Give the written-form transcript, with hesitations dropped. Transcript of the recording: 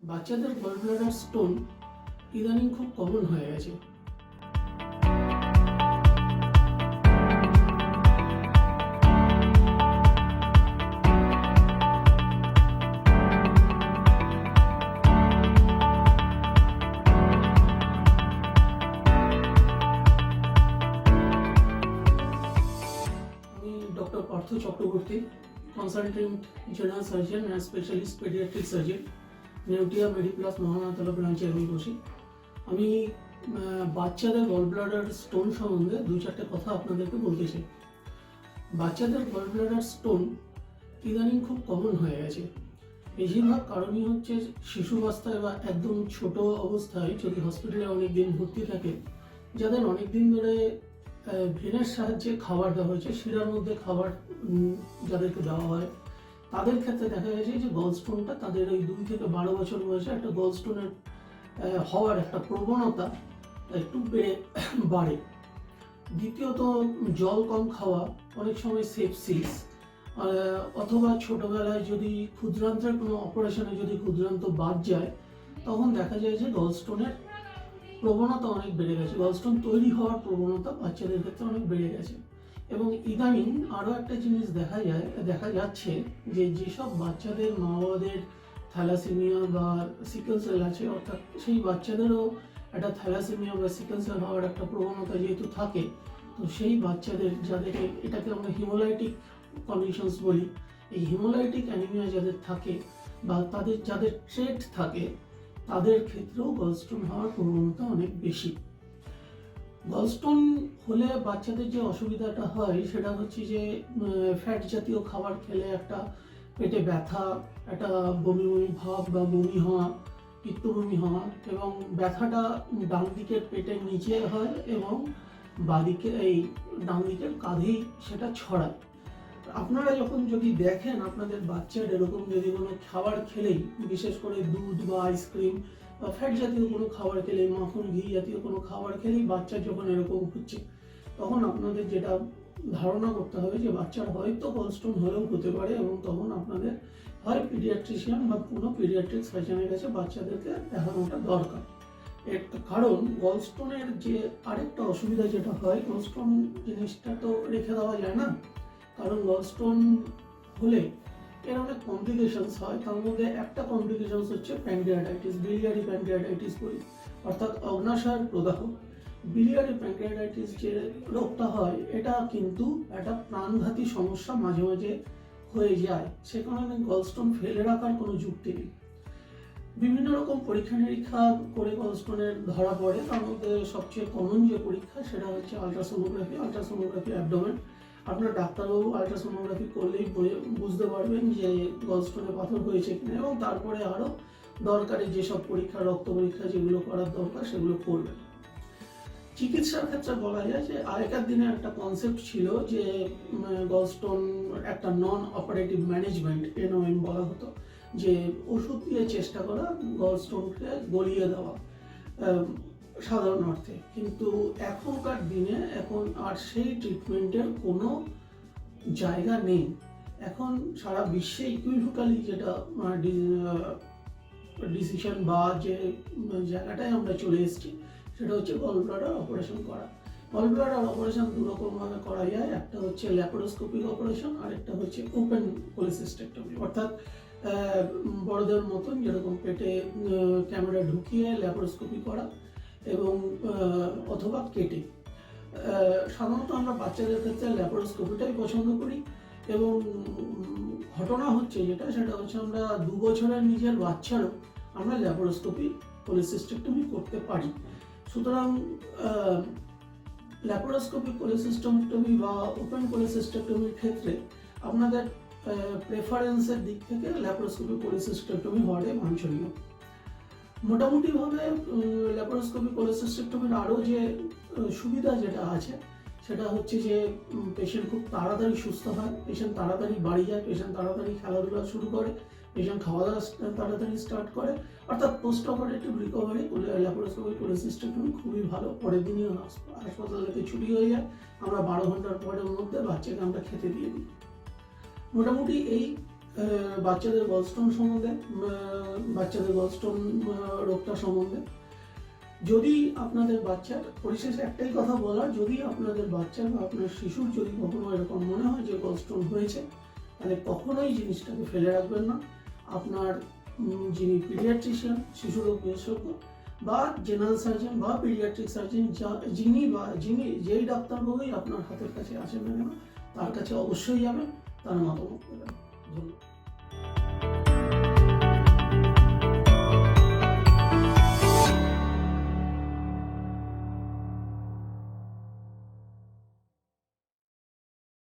বাচ্চাদের gallbladder stone ইদানিং খুব কমন হয়ে গেছে। আমি doctor Partha Chakraborty, consultant general surgeon and specialist paediatric surgeon, Neotia Mediplus মহানাতলা ব্রাঞ্চে আমি বসি। আমি বাচ্চাদের গলব্লাডার স্টোন সম্বন্ধে দু চারটে কথা আপনাদেরকে বলতে চাই। বাচ্চাদের গলব্লাডার স্টোন ইদানিং খুব কমন হয়ে গেছে। বেশিরভাগ কারণই হচ্ছে শিশুবাস্তায় বা একদম ছোট অবস্থায় যদি হসপিটালে অনেক দিন ভর্তি থাকে, যাদের অনেক দিন ধরে ভেনের সাহায্যে খাবার দেওয়া হয়েছে, শিরার মধ্যে খাবার যাদেরকে দেওয়া হয়, তাদের ক্ষেত্রে দেখা গেছে যে গলস্টোনটা তাদের ওই 2 থেকে 12 বছর বয়সে একটা গলস্টোনের হওয়ার একটা প্রবণতা একটু বাড়ে। দ্বিতীয়ত জল কম খাওয়া, অনেক সময় সেপসিস, অথবা ছোটবেলায় যদি ক্ষুদ্রান্তের কোনো অপারেশনে যদি ক্ষুদ্রান্ত বাদ যায়, তখন দেখা যায় যে গলস্টোনের প্রবণতা অনেক বেড়ে গেছে, গলস্টোন তৈরি হওয়ার প্রবণতা বাচ্চাদের ক্ষেত্রে অনেক বেড়ে গেছে। এবং ইদানিং আরও একটা জিনিস দেখা যাচ্ছে যে যেসব বাচ্চাদের মা বাবাদের থ্যালাসেমিয়া বা সিকেল সেল আছে, অর্থাৎ সেই বাচ্চাদেরও একটা থ্যালাসেমিয়া বা সিকেল সেল হওয়ার একটা প্রবণতা যেহেতু থাকে, তো সেই বাচ্চাদের যাদেরকে এটাকে আমরা হিমোলাইটিক কন্ডিশনস বলি, এই হিমোলাইটিক অ্যানিমিয়া যাদের থাকে বা যাদের ট্রেট থাকে, তাদের ক্ষেত্রেও গলস্টোন হওয়ার প্রবণতা অনেক বেশি। গলস্টোন হলে বাচ্চাদের যে অসুবিধাটা হয় সেটা হচ্ছে যে ফ্যাট জাতীয় খাবার খেলে একটা পেটে ব্যথা, একটা বমি বমি ভাব বা বমি হওয়া, পিত্তবমি হওয়া, এবং ব্যথাটা ডান দিকের পেটের নিচে হয় এবং বাঁদিকে এই ডান দিকের কাঁধেই সেটা ছড়ায়। আপনারা যখন যদি দেখেন আপনাদের বাচ্চার এরকম যদি কোনো খাবার খেলেই, বিশেষ করে দুধ বা আইসক্রিম বা ফ্যাট জাতীয় কোনো খাবার খেলে, মাখন ঘি জাতীয় কোনো খাবার খেলেই বাচ্চার যখন এরকম হচ্ছে, তখন আপনাদের যেটা ধারণা করতে হবে যে বাচ্চার হয়তো গলস্টোন হলেও হতে পারে, এবং তখন আপনাদের হয় পিডিয়াট্রিশিয়ান বা কোনো পিডিয়াট্রিক সার্জনের কাছে বাচ্চাদেরকে দেখানোটা দরকার। এর কারণ গলস্টোনের যে আরেকটা অসুবিধা যেটা হয়, গলস্টোন জিনিসটা তো রেখে দেওয়া যায় না, কারণ গলস্টোন হলে এর অনেক কমপ্লিকেশনস হয়। তার মধ্যে একটা কমপ্লিকেশনস হচ্ছে প্যানক্রিয়াটাইটিস, বিলিয়ারি প্যানক্রিয়াটাইটিস বলি, অর্থাৎ অগ্নাশয়ের প্রদাহ। বিলিয়ারি প্যানক্রিয়াটাইটিস যে রোগটা হয়, এটা কিন্তু একটা প্রাণঘাতী সমস্যা মাঝে মাঝে হয়ে যায়। সে কারণে গলস্টোন ফেলে রাখার কোনো যুক্তি নেই। বিভিন্ন রকম পরীক্ষা নিরীক্ষা করে গলস্টোনের ধরা পড়ে। তার মধ্যে সবচেয়ে কমন যে পরীক্ষা সেটা হচ্ছে আলট্রাসোনোগ্রাফি অ্যাবডোমেন। আপনার ডাক্তারবাবু আলট্রাসোনোগ্রাফি করলেই বুঝতে পারবেন যে গলস্টোনে পাথর হয়েছে কিনা, এবং তারপরে আরও দরকারি যেসব পরীক্ষা, রক্ত পরীক্ষা যেগুলো করার দরকার সেগুলো করবেন। চিকিৎসার ক্ষেত্রে বলা যায় যে আগেকার দিনে একটা কনসেপ্ট ছিল যে গলস্টোন একটা নন অপারেটিভ ম্যানেজমেন্ট, NOM বলা হতো, যে ওষুধ দিয়ে চেষ্টা করা গলস্টোনকে গলিয়ে দেওয়া সাধারণ অর্থে। কিন্তু এখনকার দিনে এখন আর সেই ট্রিটমেন্টের কোনো জায়গা নেই। এখন সারা বিশ্বে ইকুইভোকালি যেটা ডিসিশন বা যে জায়গাটায় আমরা চলে এসেছি, সেটা হচ্ছে গলব্লাডার অপারেশন করা। গলব্লাডার অপারেশন দুরকমভাবে করা যায়, একটা হচ্ছে ল্যাপারোস্কোপিক অপারেশন, আর একটা হচ্ছে ওপেন কোলিসিস্টেক্টমি, অর্থাৎ বড়দের মতন যেরকম পেটে ক্যামেরা ঢুকিয়ে ল্যাপারোস্কোপি করা, এবং অথবা কেটে। সাধারণত আমরা বাচ্চাদের ক্ষেত্রে ল্যাপারোস্কোপিটাই পছন্দ করি, এবং ঘটনা হচ্ছে সেটা হচ্ছে আমরা 2 বছরের নিজের বাচ্চারও আমরা ল্যাপারোস্কোপি কোলিসিস্টেক্টমি করতে পারি। সুতরাং ল্যাপারোস্কোপিক কোলিসিস্টেক্টমি বা ওপেন কোলিসিস্টেক্টমির ক্ষেত্রে আপনাদের প্রেফারেন্সের দিক থেকে ল্যাপারোস্কোপিক কোলিসিস্টেক্টমি হওয়াটাই বাঞ্ছনীয়। মোটামুটিভাবে ল্যাপারোস্কোপিক কোলিসিস্টেক্টমির আরও যে সুবিধা যেটা আছে সেটা হচ্ছে যে পেশেন্ট খুব তাড়াতাড়ি সুস্থ হয়, পেশেন্ট তাড়াতাড়ি বাড়ি যায়, পেশেন্ট তাড়াতাড়ি খেলাধুলা শুরু করে, পেশেন্ট খাওয়া দাওয়া তাড়াতাড়ি স্টার্ট করে, অর্থাৎ পোস্ট অপারেটিভ রিকভারি ল্যাপারোস্কোপিক কোলিসিস্টেক্টমি খুবই ভালো। পরের দিনই হাসপাতাল থেকে ছুটি হয়ে যায়, আমরা 12 ঘন্টার পরের মধ্যে বাচ্চাকে আমরা খেতে দিয়ে দিই। মোটামুটি এই বাচ্চাদের গলস্টোন সম্বন্ধে, বাচ্চাদের গলস্টোন রোগটা সম্বন্ধে। যদি আপনাদের বাচ্চার, পরিশেষে একটাই কথা বলার, যদি আপনাদের বাচ্চা বা আপনার শিশুর যদি কখনো এরকম মনে হয় যে গলস্টোন হয়েছে, তাহলে কখনোই জিনিসটাকে ফেলে রাখবেন না। আপনার যিনি পিডিয়াট্রিশিয়ান, শিশুরোগ বিশেষজ্ঞ বা জেনারেল সার্জন বা পিডিয়াট্রিক সার্জন, যিনি যেই ডাক্তারবাবুই আপনার হাতের কাছে আসেন না কেন, তার কাছে অবশ্যই যাবেন, তার মতামত দেবেন। ধন্যবাদ।